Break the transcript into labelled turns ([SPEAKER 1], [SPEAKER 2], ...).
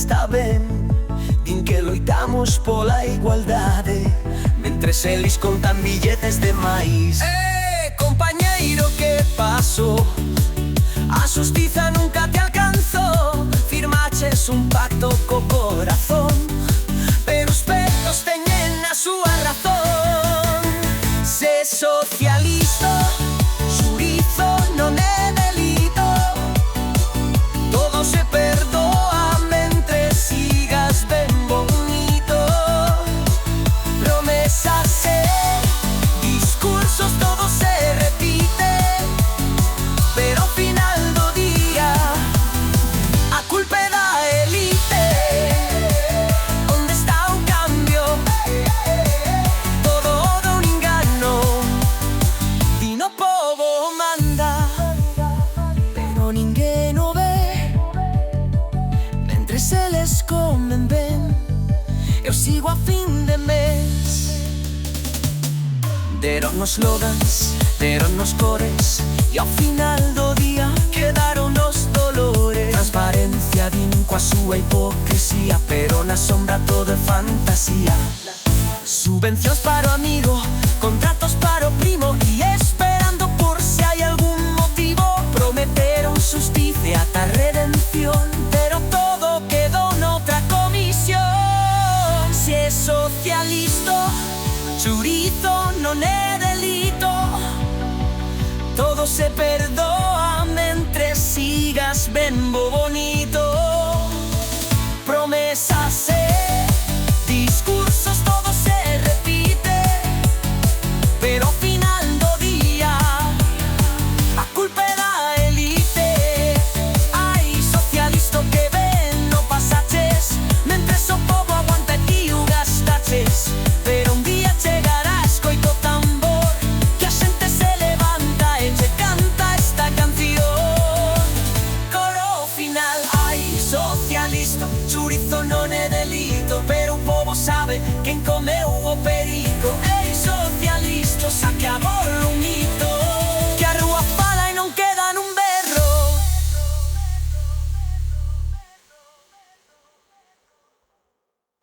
[SPEAKER 1] está ben, din que loitamos pola igualdade, mentres eles contan billetes de máis. Compañeiro, que pasou? A xustiza nunca te alcanzou. Firmaches un pacto co corazón, pero os petos teñen a súa razón. Se socialista, xurizo non é delito. Todo se perdoa mentre sigas ben bonito. Promesas e discursos, todo se repite, pero ao final do día a culpa é da elite. Onde está o cambio? Todo dá un engano. Din o pobo manda, pero ninguén o ve. Mentres eles comen ben, eu sigo a fin de mes. Deronnos slogans, deronnos cores, e ao final do día quedaron os dolores. Transparencia din coa súa hipocresía, pero na sombra todo é fantasía. Subvencións para o amigo, contratos para o primo, e esperando por se hai algún motivo. Prometeron xustiza e ata redención, pero todo quedou noutra comisión. Se é socialista, xurizo non é delito. Todo se perdoa mentre sigas ben bonito. Promesas e discursos, todo se repite, pero ao final do día a culpa é da elite. Ai, socialista, que ben no pasaches, mentres o pobo aguanta e ti o gastaches. Pero un día chegará, escoito o tambor, que a xente se levanta e che canta esta canción. Coro final. Ai, socialista, xurizo non é delito, pero o pobo sabe quen comeu o perico. Ei, socialista, se acabou o